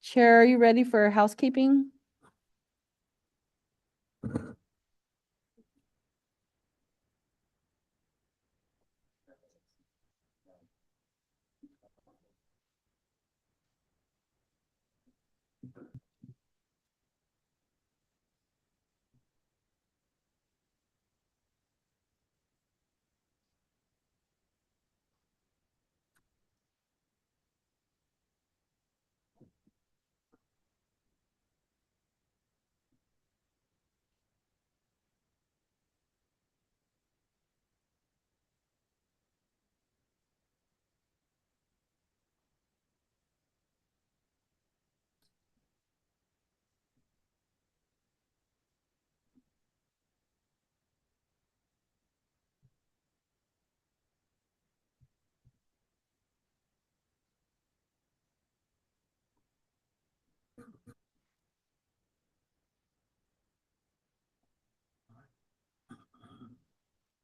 Chair, are you ready for housekeeping?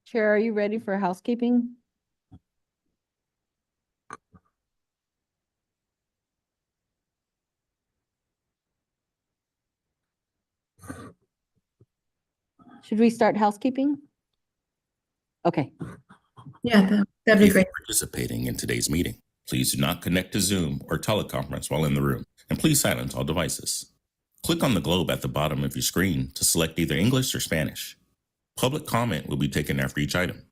Chair, are you ready for housekeeping? Should we start housekeeping? Okay. Yeah, that'd be great. Participating in today's meeting. Please do not connect to Zoom or teleconference while in the room, and please silence all devices. Click on the globe at the bottom of your screen to select either English or Spanish. Public comment will be taken after each item.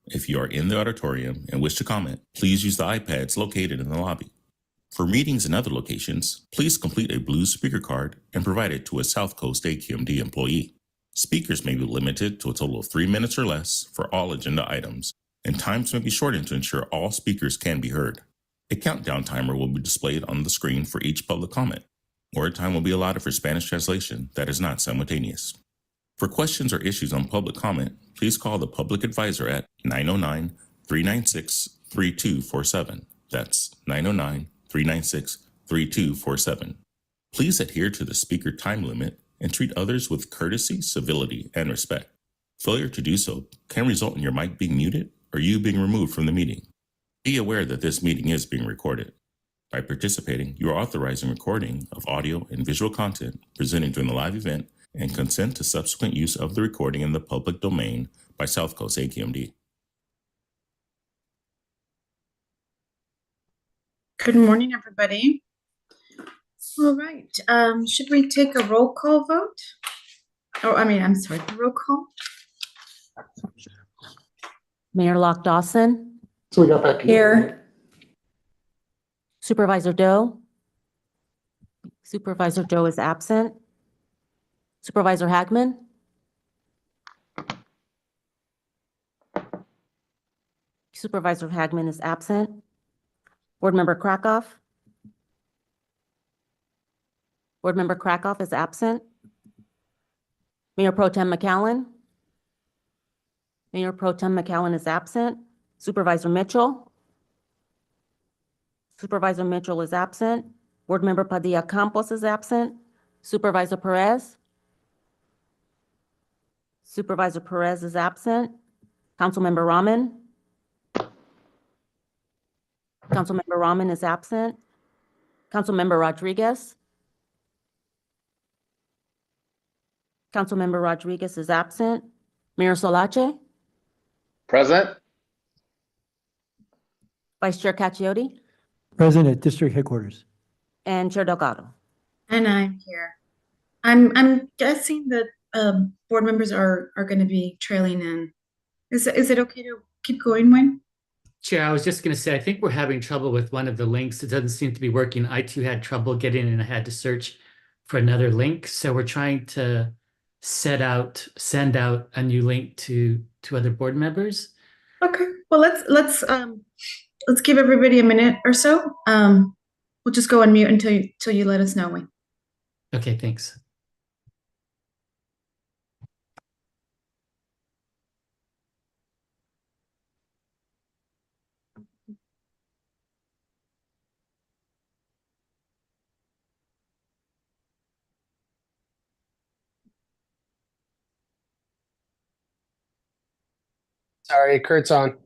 If you are in the auditorium and wish to comment, please use the iPads located in the lobby. For meetings in other locations, please complete a blue speaker card and provide it to a South Coast AQMD employee. Speakers may be limited to a total of 3 minutes or less for all agenda items, and times may be shortened to ensure all speakers can be heard. A countdown timer will be displayed on the screen for each public comment. More time will be allotted for Spanish translation that is not simultaneous. For questions or issues on public comment, please call the public advisor at 909-396-3247. That's 909-396-3247. Please adhere to the speaker time limit and treat others with courtesy, civility, and respect. Failure to do so can result in your mic being muted or you being removed from the meeting. Be aware that this meeting is being recorded. By participating, you are authorizing recording of audio and visual content presented during the live event and consent to subsequent use of the recording in the public domain by South Coast AQMD. Good morning, everybody. All right, should we take a roll call vote? I'm sorry, roll call. Mayor Locke Dawson. So we got back Here. Supervisor Doe. Supervisor Doe is absent. Supervisor Hagman. Supervisor Hagman is absent. Board Member Krakoff. Board Member Krakoff is absent. Mayor Pro Tem McCallum. Mayor Pro Tem McCallum is absent. Supervisor Mitchell. Supervisor Mitchell is absent. Board Member Padilla Campos is absent. Supervisor Perez. Supervisor Perez is absent. Councilmember Rahman. Councilmember Rahman is absent. Councilmember Rodriguez. Councilmember Rodriguez is absent. Mayor Solache. Present. Vice Chair Cacchiotti. Present at District Headquarters. And Chair Delgado. And I'm here. I'm guessing that board members are going to be trailing in. Is it okay to keep going, Wayne? Chair, I was just going to say, I think we're having trouble with one of the links. It doesn't seem to be working. I too had trouble getting in and I had to search for another link. So we're trying to send out a new link to other board members. Okay. Well, let's give everybody a minute or so. We'll just go on mute until you let us know, Wayne. Okay, thanks. Sorry, Kurt's on.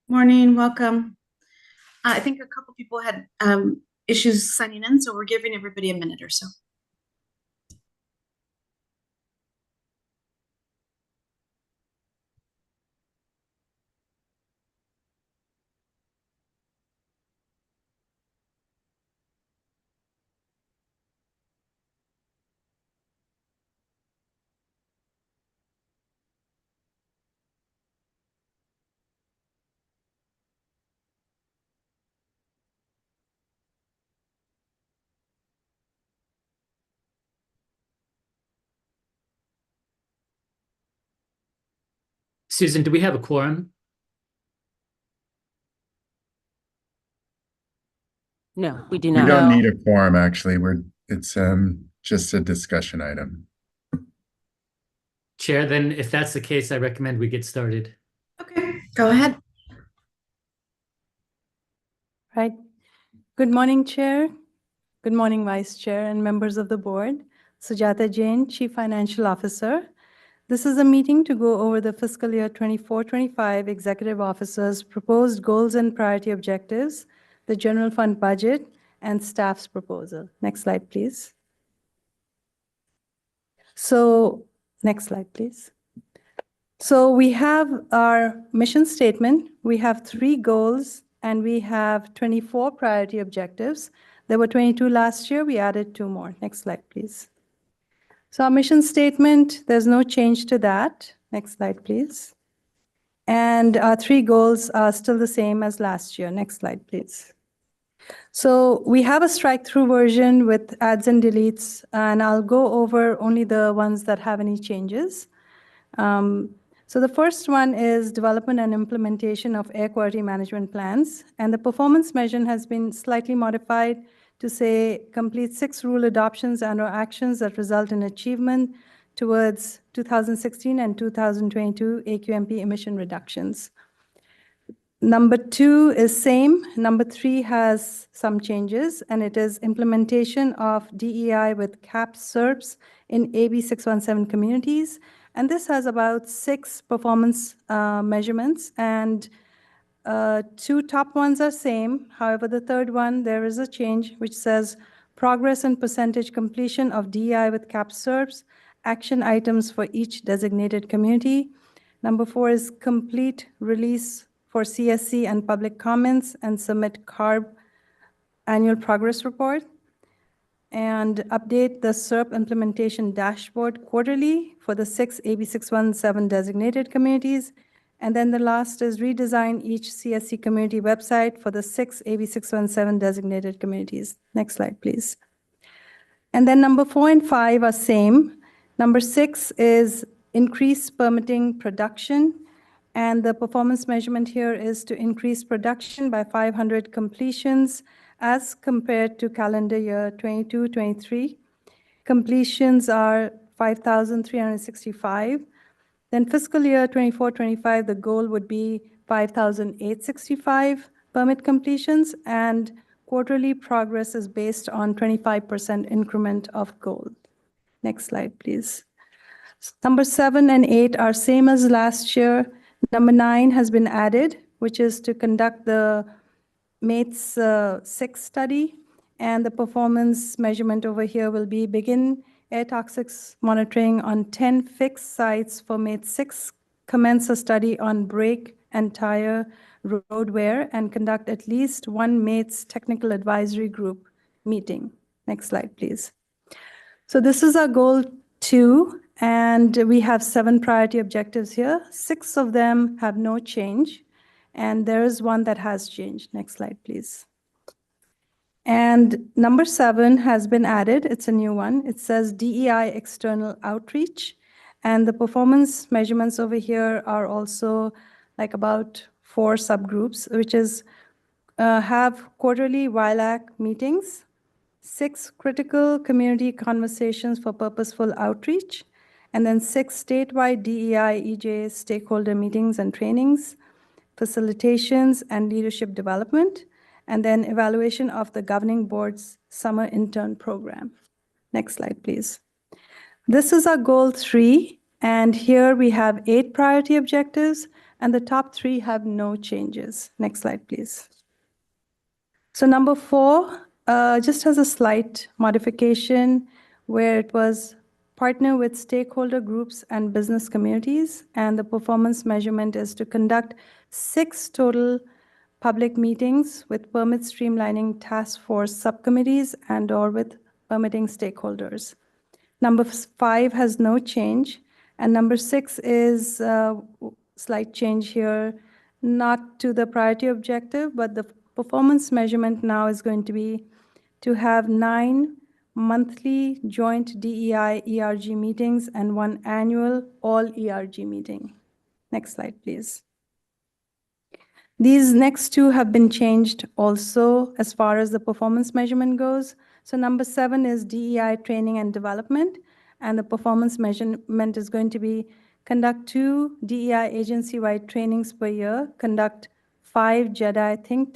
Morning, welcome. I think a couple people had issues signing in, so we're giving everybody a minute or so. Susan, do we have a quorum? No, we do We not. don't need a quorum, actually. It's just a discussion item. Chair, then if that's the case, I recommend we get started. Okay, go ahead. Right. Good morning, Chair. Good morning, Vice Chair and members of the board. Sujata Jain, Chief Financial Officer. This is a meeting to go over the fiscal year 24-25 Executive Officer's proposed goals and priority objectives, the general fund budget, and staff's proposal. Next slide, please. So, next slide, please. So we have our mission statement, we have 3 goals, and we have 24 priority objectives. There were 22 last year, we added 2 more. Next slide, please. So our mission statement, there's no change to that. Next slide, please. And our 3 goals are still the same as last year. Next slide, please. So we have a strike-through version with adds and deletes, and I'll go over only the ones that have any changes. So the first one is development and implementation of air quality management plans. And the performance measure has been slightly modified to say complete 6 rule adoptions and/or actions that result in achievement towards 2016 and 2022 AQMD emission reductions. Number 2 is same. Number 3 has some changes, and it is implementation of DEI with CAP SERPs in AB 617 communities. And this has about 6 performance measurements, and 2 top ones are same. However, the third one, there is a change which says progress and percentage completion of DEI with CAP SERPs, action items for each designated community. Number 4 is complete release for CSC and public comments and submit CARB annual progress report. And update the SERP implementation dashboard quarterly for the 6 AB 617 designated communities. And then the last is redesign each CSC community website for the 6 AB 617 designated communities. Next slide, please. And then number 4 and 5 are same. Number 6 is increase permitting production. And the performance measurement here is to increase production by 500 completions as compared to calendar year 22-23. Completions are 5,365. Then fiscal year 24-25, the goal would be 5,865 permit completions, and quarterly progress is based on 25% increment of goal. Next slide, please. Number 7 and 8 are same as last year. Number 9 has been added, which is to conduct the MATES 6 study, and the performance measurement over here will be begin air toxics monitoring on 10 fixed sites for MATES 6, commence a study on brake and tire road wear, and conduct at least 1 MATES technical advisory group meeting. Next slide, please. So this is our goal 2, and we have 7 priority objectives here. 6 of them have no change, and there is one that has changed. Next slide, please. And number 7 has been added. It's a new one. It says DEI external outreach, and the performance measurements over here are also like about 4 subgroups, which is have quarterly WILAC meetings, 6 critical community conversations for purposeful outreach, and then 6 statewide DEI EJ stakeholder meetings and trainings, facilitations and leadership development, and then evaluation of the governing board's summer intern program. Next slide, please. This is our goal 3, and here we have 8 priority objectives, and the top 3 have no changes. Next slide, please. So number 4 just has a slight modification where it was partner with stakeholder groups and business communities, and the performance measurement is to conduct 6 total public meetings with permit streamlining task force subcommittees and/or with permitting stakeholders. Number 5 has no change, and number 6 is slight change here, not to the priority objective, but the performance measurement now is going to be to have 9 monthly joint DEI ERG meetings and 1 annual all ERG meeting. Next slide, please. These next 2 have been changed also as far as the performance measurement goes. So number 7 is DEI training and development, and the performance measurement is going to be conduct 2 DEI agency-wide trainings per year, conduct 5 JEDI think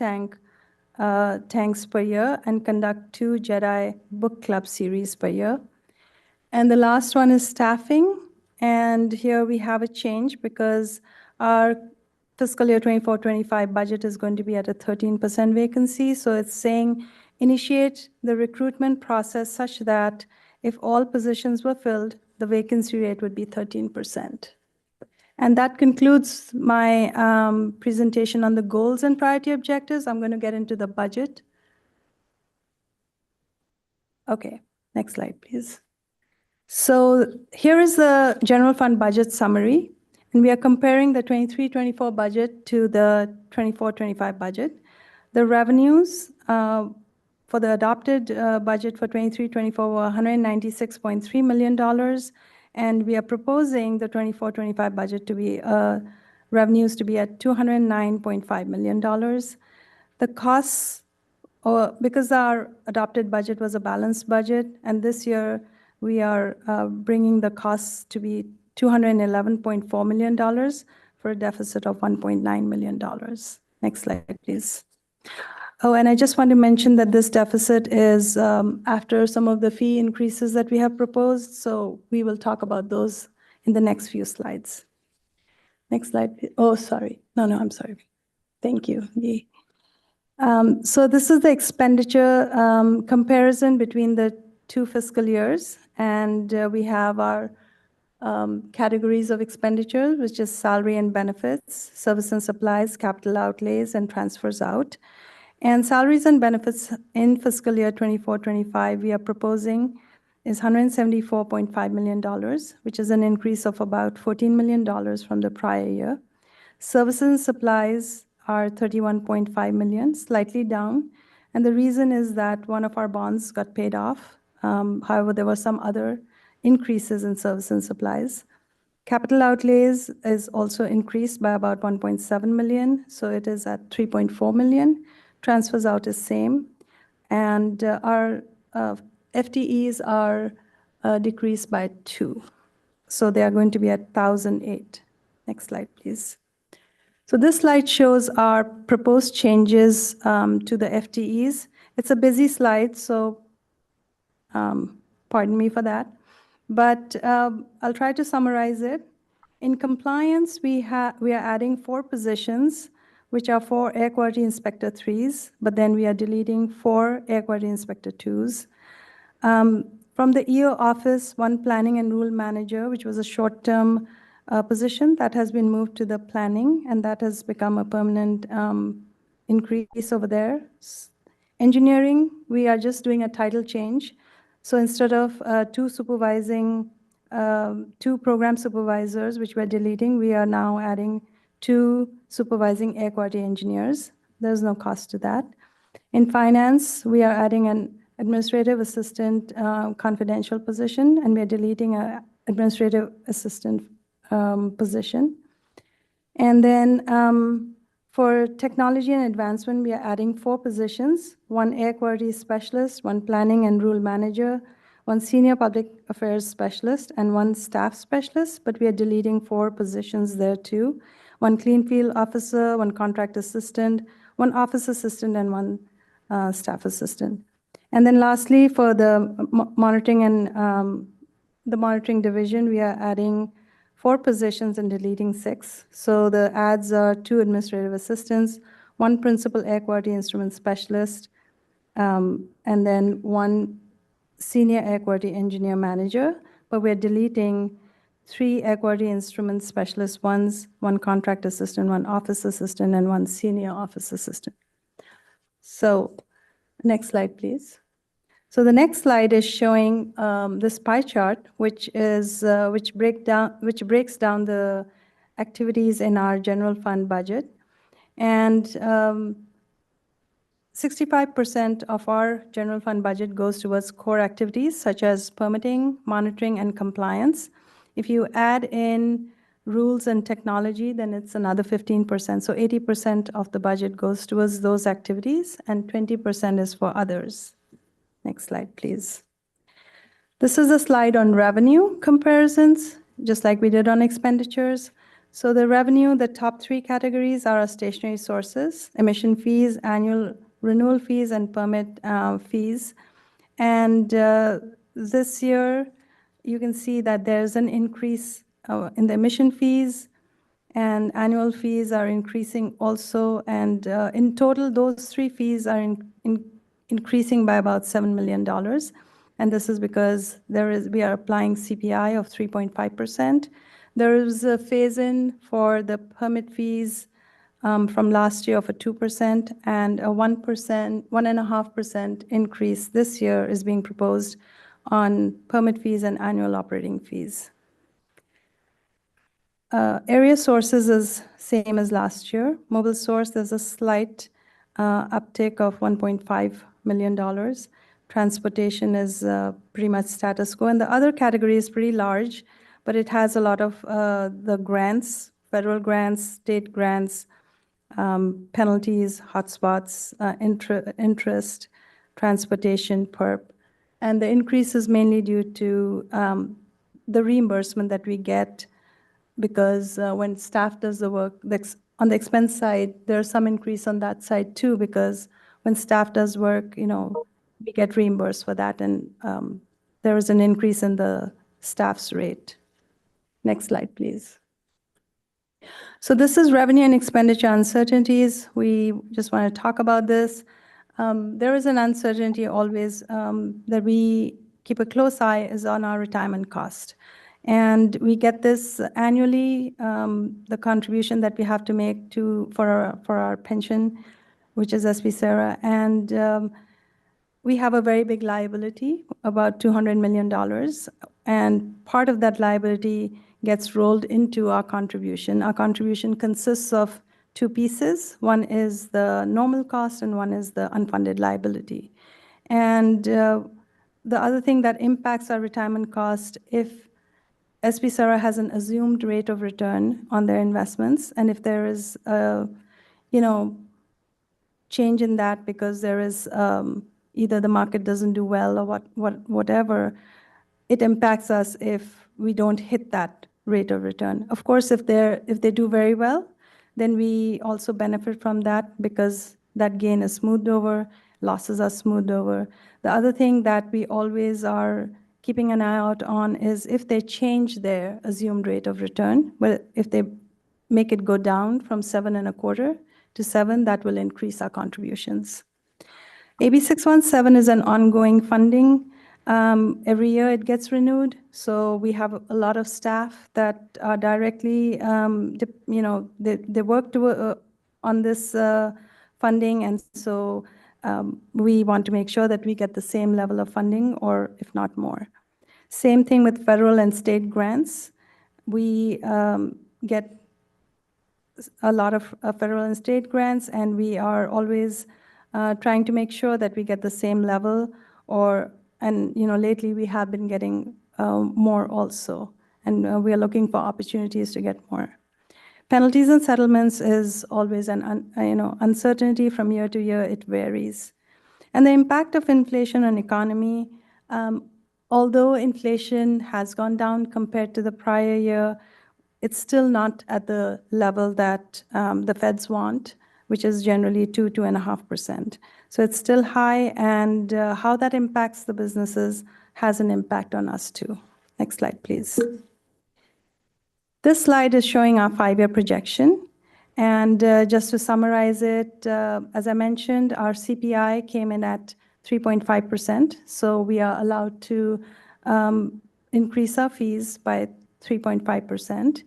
tanks per year, and conduct 2 JEDI book club series per year. And the last one is staffing, and here we have a change because our fiscal year 24-25 budget is going to be at a 13% vacancy. So it's saying initiate the recruitment process such that if all positions were filled, the vacancy rate would be 13%. And that concludes my presentation on the goals and priority objectives. I'm going to get into the budget. Okay, next slide, please. So here is the general fund budget summary. And we are comparing the 23-24 budget to the 24-25 budget. The revenues for the adopted budget for 23-24 were $196.3 million. And we are proposing the 24-25 budget to be revenues to be at $209.5 million. The costs, because our adopted budget was a balanced budget, and this year we are bringing the costs to be $211.4 million for a deficit of $1.9 million. Next slide, please. Oh, and I just want to mention that this deficit is after some of the fee increases that we have proposed, so we will talk about those in the next few slides. Next slide, please. Oh, sorry. No, I'm sorry. Thank you. So this is the expenditure comparison between the 2 fiscal years, and we have our categories of expenditure, which is salary and benefits, service and supplies, capital outlays, and transfers out. And salaries and benefits in fiscal year 24-25, we are proposing is $174.5 million, which is an increase of about $14 million from the prior year. Services and supplies are $31.5 million, slightly down. And the reason is that one of our bonds got paid off. However, there were some other increases in service and supplies. Capital outlays is also increased by about $1.7 million, so it is at $3.4 million. Transfers out is same. And our FTEs are decreased by 2. So they are going to be at 1,008. Next slide, please. So this slide shows our proposed changes to the FTEs. It's a busy slide, so pardon me for that. But I'll try to summarize it. In compliance, we are adding 4 positions, which are 4 Air Quality Inspector 3s, but then we are deleting 4 Air Quality Inspector 2s. From the EO office, 1 Planning and Rule Manager, which was a short-term position that has been moved to the planning, and that has become a permanent increase over there. Engineering, we are just doing a title change. So instead of 2 program supervisors, which we're deleting, we are now adding 2 supervising air quality engineers. There's no cost to that. In finance, we are adding an administrative assistant confidential position, and we're deleting an administrative assistant position. And then for technology and advancement, we are adding 4 positions, 1 air quality specialist, 1 planning and rule manager, 1 senior public affairs specialist, and 1 staff specialist, but we are deleting 4 positions there too. 1 clean field officer, 1 contract assistant, 1 office assistant, and 1 staff assistant. And then lastly, for the monitoring and the monitoring division, we are adding 4 positions and deleting 6. So the adds are 2 administrative assistants, 1 principal air quality instrument specialist, and then one senior air quality engineer manager, but we're deleting 3 air quality instrument specialists, one contract assistant, one office assistant, and one senior office assistant. So next slide, please. So the next slide is showing this pie chart, which breaks down the activities in our general fund budget. And 65% of our general fund budget goes towards core activities such as permitting, monitoring, and compliance. If you add in rules and technology, then it's another 15%. So 80% of the budget goes towards those activities, and 20% is for others. Next slide, please. This is a slide on revenue comparisons, just like we did on expenditures. So the revenue, the top 3 categories are our stationary sources, emission fees, annual renewal fees, and permit fees. And this year, you can see that there's an increase in the emission fees, and annual fees are increasing also. And in total, those 3 fees are increasing by about $7 million. And this is because we are applying CPI of 3.5%. There is a phase-in for the permit fees from last year of a 2%, and a 1.5% increase this year is being proposed on permit fees and annual operating fees. Area sources is same as last year. Mobile source, there's a slight uptick of $1.5 million. Transportation is pretty much status quo. And the other category is pretty large, but it has a lot of the grants, federal grants, state grants, penalties, hotspots, interest, transportation, PERP. And the increase is mainly due to the reimbursement that we get, because when staff does the work, on the expense side, there's some increase on that side too, because when staff does work, we get reimbursed for that, and there is an increase in the staff's rate. Next slide, please. So this is revenue and expenditure uncertainties. We just want to talk about this. There is an uncertainty always that we keep a close eye is on our retirement cost. And we get this annually, the contribution that we have to make for our pension, which is SB-SERA. And we have a very big liability, about $200 million. And part of that liability gets rolled into our contribution. Our contribution consists of 2 pieces. One is the normal cost, and one is the unfunded liability. And the other thing that impacts our retirement cost, if SB-SERA has an assumed rate of return on their investments, and if there is a, change in that because there is either the market doesn't do well or whatever, it impacts us if we don't hit that rate of return. Of course, if they do very well, then we also benefit from that because that gain is smoothed over, losses are smoothed over. The other thing that we always are keeping an eye out on is if they change their assumed rate of return, well, if they make it go down from 7.25 to 7, that will increase our contributions. AB 617 is an ongoing funding. Every year it gets renewed. So we have a lot of staff that are directly, they work on this funding. And so we want to make sure that we get the same level of funding, or if not more. Same thing with federal and state grants. We get a lot of federal and state grants, and we are always trying to make sure that we get the same level, and lately we have been getting more also, and we are looking for opportunities to get more. Penalties and settlements is always an uncertainty from year to year. It varies, and the impact of inflation on economy. Although inflation has gone down compared to the prior year, it's still not at the level that the feds want, which is generally 2.5%. So it's still high, and how that impacts the businesses has an impact on us too. Next slide, please. This slide is showing our 5-year projection. And just to summarize it, as I mentioned, our CPI came in at 3.5%. So we are allowed to increase our fees by 3.5%.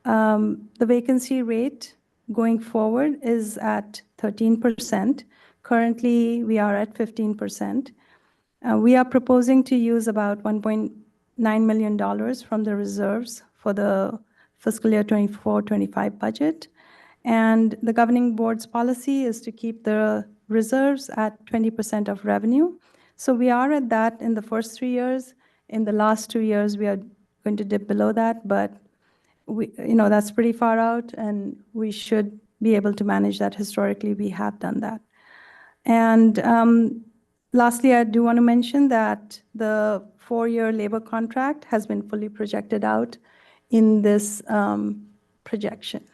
The vacancy rate going forward is at 13%. Currently, we are at 15%. We are proposing to use about $1.9 million from the reserves for the fiscal year 24-25 budget. And the governing board's policy is to keep the reserves at 20% of revenue. So we are at that in the first 3 years. In the last 2 years, we are going to dip below that, but that's pretty far out, and we should be able to manage that. Historically, we have done that. And lastly, I do want to mention that the 4-year labor contract has been fully projected out in this projection.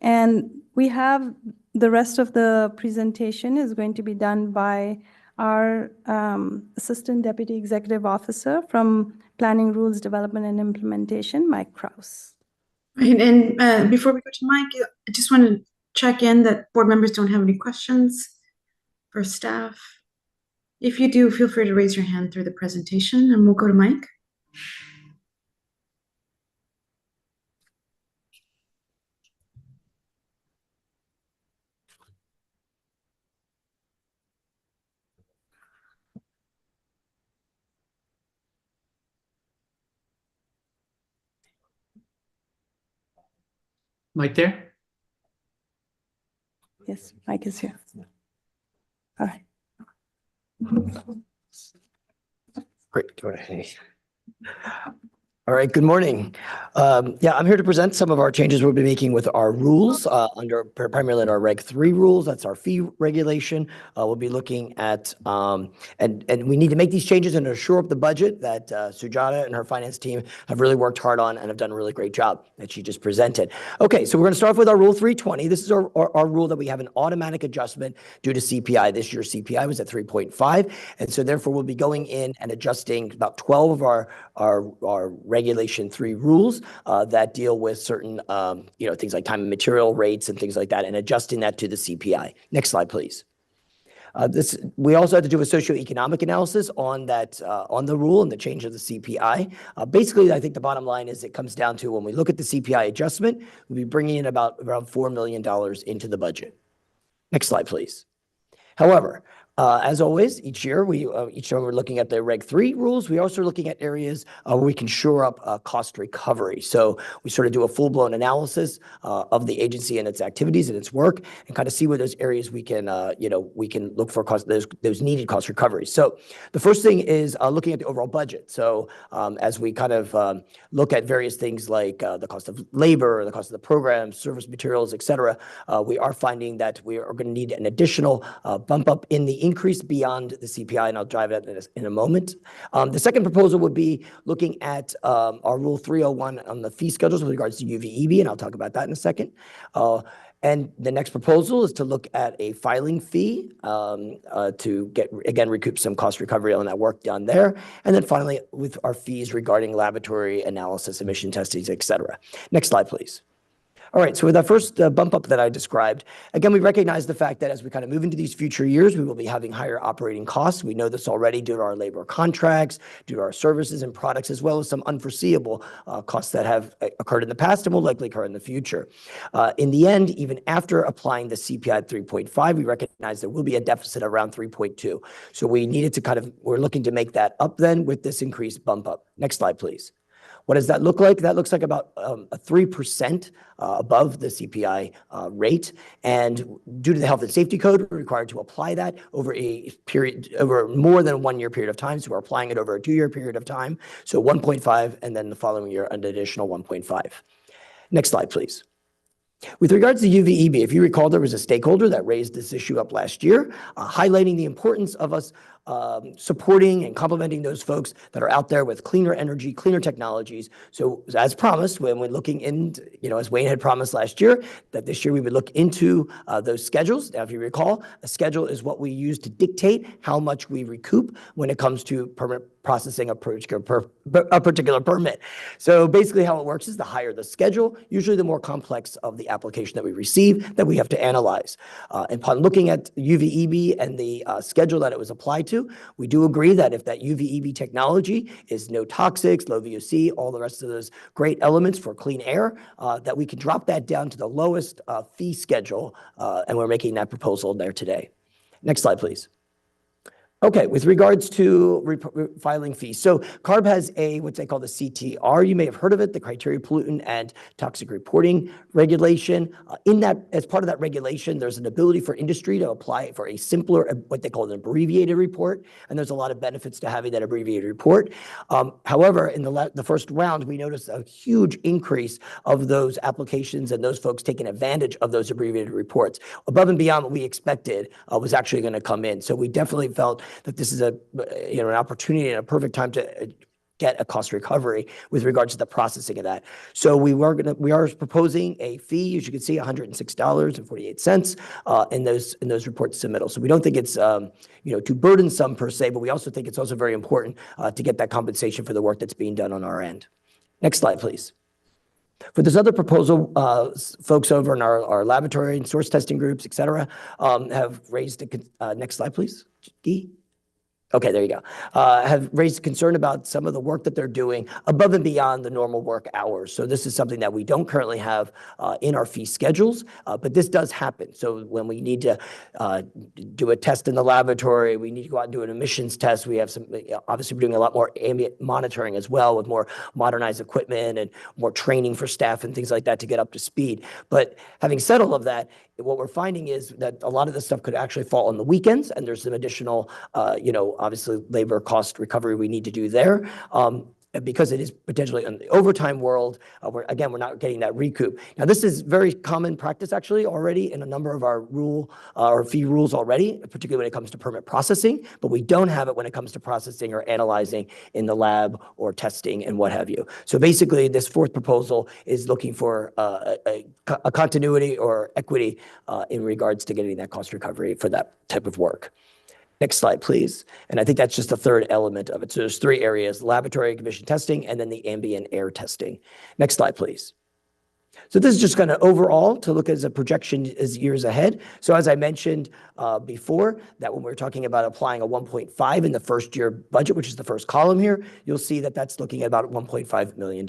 And we have the rest of the presentation is going to be done by our Assistant Deputy Executive Officer from Planning, Rules, Development, and Implementation, Mike Krause. And before we go to Mike, I just want to check in that board members don't have any questions for staff. If you do, feel free to raise your hand through the presentation, and we'll go to Mike. Mike there? Yes, Mike is here. All right. Great. Go ahead. All right, good morning. Yeah, I'm here to present some of our changes we'll be making with our rules primarily in our Reg 3 rules. That's our fee regulation. We'll be looking at, and we need to make these changes and shore up the budget that Sujata and her finance team have really worked hard on and have done a really great job that she just presented. Okay, so we're going to start off with our Rule 320. This is our rule that we have an automatic adjustment due to CPI. This year's CPI was at 3.5, and so therefore we'll be going in and adjusting about 12 of our Regulation 3 rules that deal with certain, things like time and material rates and things like that, and adjusting that to the CPI. Next slide, please. We also have to do a socioeconomic analysis on that, on the rule and the change of the CPI. Basically, I think the bottom line is it comes down to when we look at the CPI adjustment, we'll be bringing in around $4 million into the budget. Next slide, please. However, as always, each time we're looking at the Reg 3 rules, we're also looking at areas where we can shore up cost recovery. So we sort of do a full-blown analysis of the agency and its activities and its work, and kind of see where those areas we can look for those needed cost recoveries. So the first thing is looking at the overall budget. So as we kind of look at various things like the cost of labor, the cost of the program, service materials, et cetera, we are finding that we are going to need an additional bump up in the increase beyond the CPI, and I'll drive that in a moment. The second proposal would be looking at our Rule 301 on the fee schedules with regards to UVEB, and I'll talk about that in a second. And the next proposal is to look at a filing fee to recoup some cost recovery on that work done there. And then finally, with our fees regarding laboratory analysis, emission testing, et cetera. Next slide, please. All right, so with that first bump up that I described, again, we recognize the fact that as we kind of move into these future years, we will be having higher operating costs. We know this already due to our labor contracts, due to our services and products, as well as some unforeseeable costs that have occurred in the past and will likely occur in the future. In the end, even after applying the CPI at 3.5, we recognize there will be a deficit around 3.2. So we needed to we're looking to make that up then with this increased bump up. Next slide, please. What does that look like? That looks like about a 3% above the CPI rate. And due to the health and safety code, we're required to apply that over over more than a 1-year period of time. So we're applying it over a 2-year period of time. So 1.5, and then the following year, an additional 1.5. Next slide, please. With regards to UVEB, if you recall, there was a stakeholder that raised this issue up last year, highlighting the importance of us supporting and complementing those folks that are out there with cleaner energy, cleaner technologies. So as promised, when we're looking in, as Wayne had promised last year, that this year we would look into those schedules. Now, if you recall, a schedule is what we use to dictate how much we recoup when it comes to permit processing a particular permit. So basically how it works is the higher the schedule, usually the more complex of the application that we receive that we have to analyze. Upon looking at UVEB and the schedule that it was applied to, we do agree that if that UVEB technology is no toxics, low VOC, all the rest of those great elements for clean air, that we can drop that down to the lowest fee schedule, and we're making that proposal there today. Next slide, please. Okay, with regards to filing fees. So CARB has what they call the CTR. You may have heard of it, the Criteria Pollutant and Toxic Reporting Regulation. As part of that regulation, there's an ability for industry to apply for a simpler, what they call an abbreviated report, and there's a lot of benefits to having that abbreviated report. However, in the first round, we noticed a huge increase of those applications and those folks taking advantage of those abbreviated reports. Above and beyond what we expected was actually going to come in. So we definitely felt that this is an opportunity and a perfect time to get a cost recovery with regards to the processing of that. So we are proposing a fee, as you can see, $106.48 in those report submittals. So we don't think it's too burdensome per se, but we also think it's also very important to get that compensation for the work that's being done on our end. Next slide, please. For this other proposal, folks over in our laboratory and source testing groups, et cetera, have raised next slide, please. Guy? Okay, there you go. Have raised concern about some of the work that they're doing above and beyond the normal work hours. So this is something that we don't currently have in our fee schedules, but this does happen. So when we need to do a test in the laboratory, we need to go out and do an emissions test. We have obviously we're doing a lot more ambient monitoring as well with more modernized equipment and more training for staff and things like that to get up to speed. But having said all of that, what we're finding is that a lot of this stuff could actually fall on the weekends, and there's some additional, obviously labor cost recovery we need to do there. Because it is potentially in the overtime world, we're not getting that recoup. Now, this is very common practice actually already in a number of our fee rules already, particularly when it comes to permit processing, but we don't have it when it comes to processing or analyzing in the lab or testing and what have you. So basically, this fourth proposal is looking for a continuity or equity in regards to getting that cost recovery for that type of work. Next slide, please. And I think that's just the third element of it. So there's three areas: laboratory condition testing, and then the ambient air testing. Next slide, please. So this is just kind of overall to look as a projection as years ahead. So as I mentioned before, that when we're talking about applying a 1.5 in the first year budget, which is the first column here, you'll see that that's looking at about $1.5 million.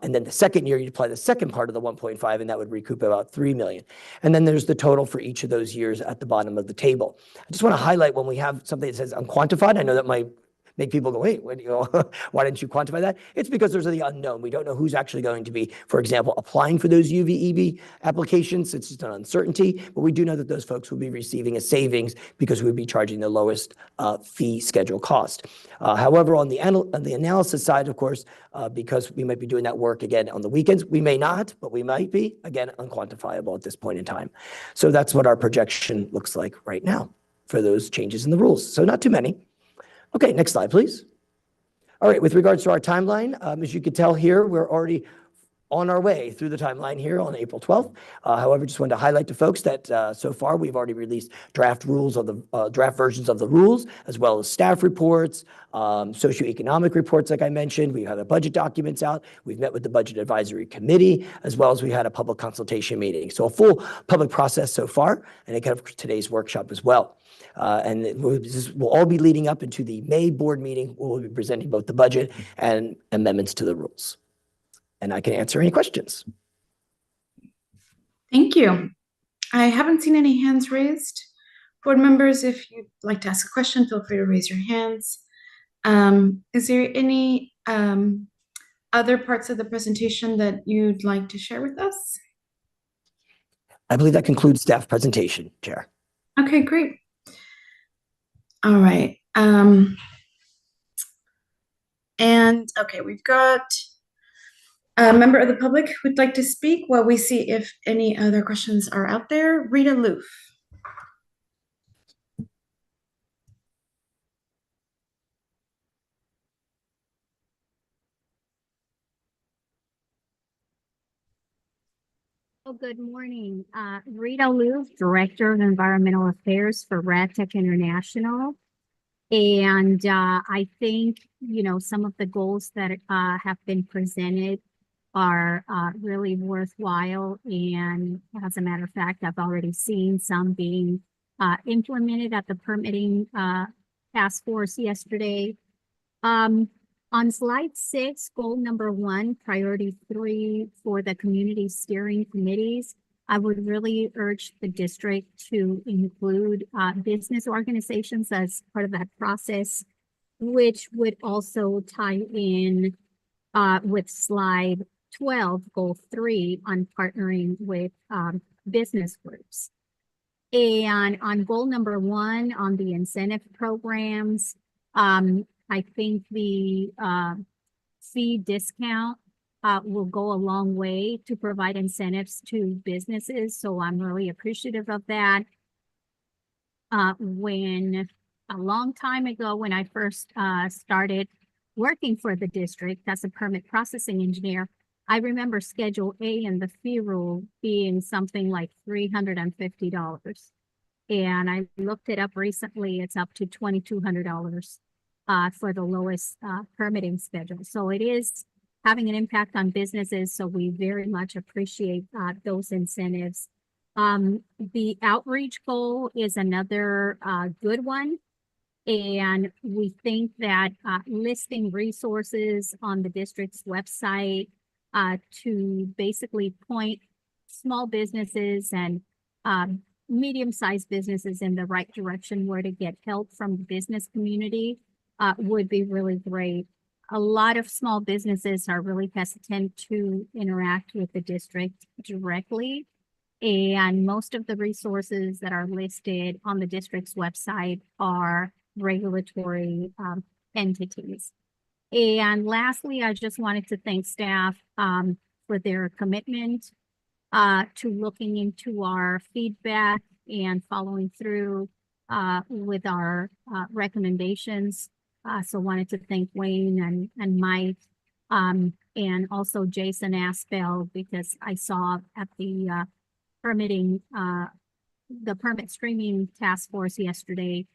And then the second year, you apply the second part of the 1.5, and that would recoup about $3 million. And then there's the total for each of those years at the bottom of the table. I just want to highlight when we have something that says unquantified. I know that might make people go, wait, why didn't you quantify that? It's because there's the unknown. We don't know who's actually going to be, for example, applying for those UVEB applications. It's just an uncertainty, but we do know that those folks will be receiving a savings because we'll be charging the lowest fee schedule cost. However, on the analysis side, of course, because we might be doing that work again on the weekends, we may not, but we might be, again, unquantifiable at this point in time. So that's what our projection looks like right now for those changes in the rules. So not too many. Okay, next slide, please. All right, with regards to our timeline, as you can tell here, we're already on our way through the timeline here on April 12th. However, just wanted to highlight to folks that so far we've already released draft versions of the rules, as well as staff reports, socioeconomic reports, like I mentioned. We have the budget documents out. We've met with the Budget Advisory Committee, as well as we had a public consultation meeting. So a full public process so far, and again, of course, today's workshop as well. And this will all be leading up into the May board meeting, where we'll be presenting both the budget and amendments to the rules. And I can answer any questions. Thank you. I haven't seen any hands raised. Board members, if you'd like to ask a question, feel free to raise your hands. Is there any other parts of the presentation that you'd like to share with us? I believe that concludes staff presentation, Chair. Okay, great. All right. And okay, we've got a member of the which would like to speak while we see if any other questions are out there. Rita Loof. Good morning. Rita Lou, Director of Environmental Affairs for RadTech International. And I think, some of the goals that have been presented are really worthwhile. And as a matter of fact, I've already seen some being implemented at the permitting task force yesterday. On slide 6, goal number 1, priority 3 for the community steering committees, I would really urge the district to include business organizations as part of that process, which would also tie in with slide 12, goal 3 on partnering with business groups. And on goal number 1 on the incentive programs, I think the fee discount will go a long way to provide incentives to businesses. So I'm really appreciative of that. When a long time ago, when I first started working for the district as a permit processing engineer, I remember Schedule A and the fee rule being something like $350. And I looked it up recently, it's up to $2,200 for the lowest permitting schedule. So it is having an impact on businesses. So we very much appreciate those incentives. The outreach goal is another good one. And we think that listing resources on the district's website to basically point small businesses and medium-sized businesses in the right direction where to get help from the business community would be really great. A lot of small businesses are really hesitant to interact with the district directly. And most of the resources that are listed on the district's website are regulatory entities. And lastly, I just wanted to thank staff for their commitment to looking into our feedback and following through with our recommendations. So wanted to thank Wayne and Mike and also Jason Aspel, because I saw at the permit streaming task force yesterday,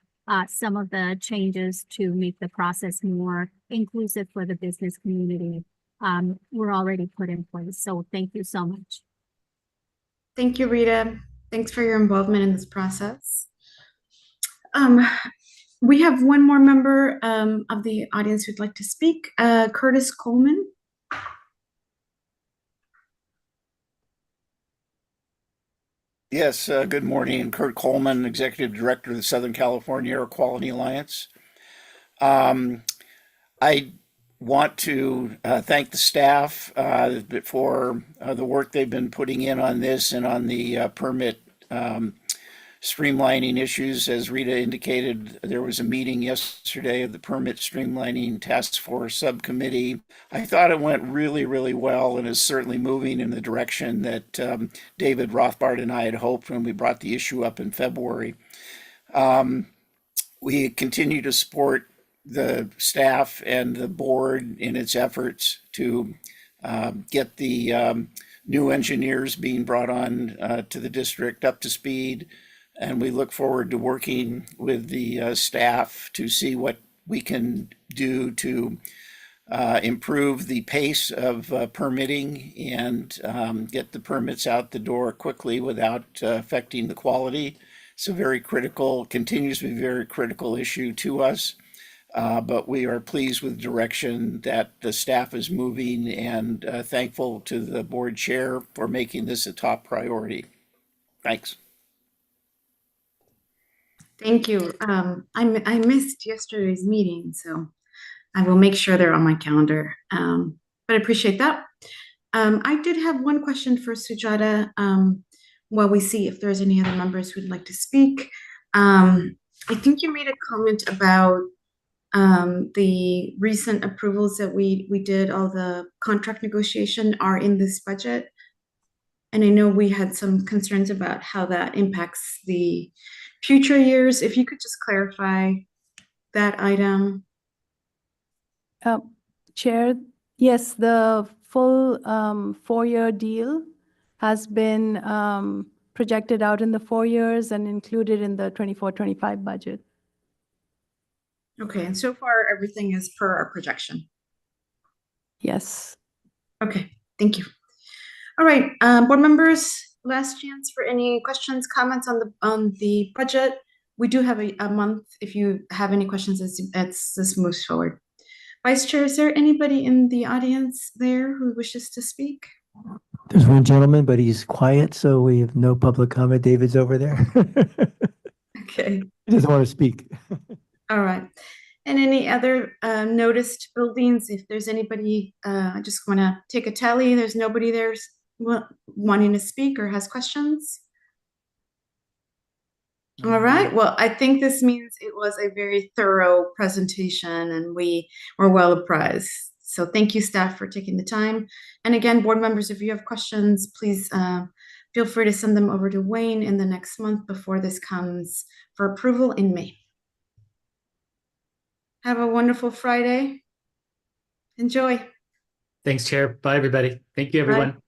some of the changes to make the process more inclusive for the business community were already put in place. So thank you so much. Thank you, Rita. Thanks for your involvement in this process. We have one more member of the audience who'd like to speak, Curtis Coleman. Yes, good morning. Kurt Coleman, Executive Director of the Southern California Air Quality Alliance. I want to thank the staff for the work they've been putting in on this and on the permit streamlining issues. As Rita indicated, there was a meeting yesterday of the Permit Streamlining Task Force Subcommittee. I thought it went really, really well and is certainly moving in the direction that David Rothbard and I had hoped when we brought the issue up in February. We continue to support the staff and the board in its efforts to get the new engineers being brought on to the district up to speed. And we look forward to working with the staff to see what we can do to improve the pace of permitting and get the permits out the door quickly without affecting the quality. It's a very critical, continues to be a very critical issue to us. But we are pleased with the direction that the staff is moving and thankful to the board chair for making this a top priority. Thanks. Thank you. I missed yesterday's meeting, so I will make sure they're on my calendar. But I appreciate that. I did have one question for Sujata while we see if there's any other members who'd like to speak. I think you made a comment about the recent approvals that we did, all the contract negotiation are in this budget. And I know we had some concerns about how that impacts the future years. If you could just clarify that item. Chair, yes, the full 4-year deal has been projected out in the 4 years and included in the 24-25 budget. Okay, and so far, everything is per our projection. Yes. Okay, thank you. All right, board members, last chance for any questions, comments on the budget. We do have a month if you have any questions as this moves forward. Vice Chair, is there anybody in the audience there who wishes to speak? There's one gentleman, but he's quiet, so we have no public comment. David's over there. Okay, He doesn't want to speak. all right. And any other noticed buildings, if there's anybody, I just want to take a tally. There's nobody there wanting to speak or has questions? All right, well, I think this means it was a very thorough presentation and we were well apprised. So thank you, staff, for taking the time. And again, board members, if you have questions, please feel free to send them over to Wayne in the next month before this comes for approval in May. Have a wonderful Friday. Enjoy. Thanks, Chair. Bye, everybody. Thank you, Bye. everyone.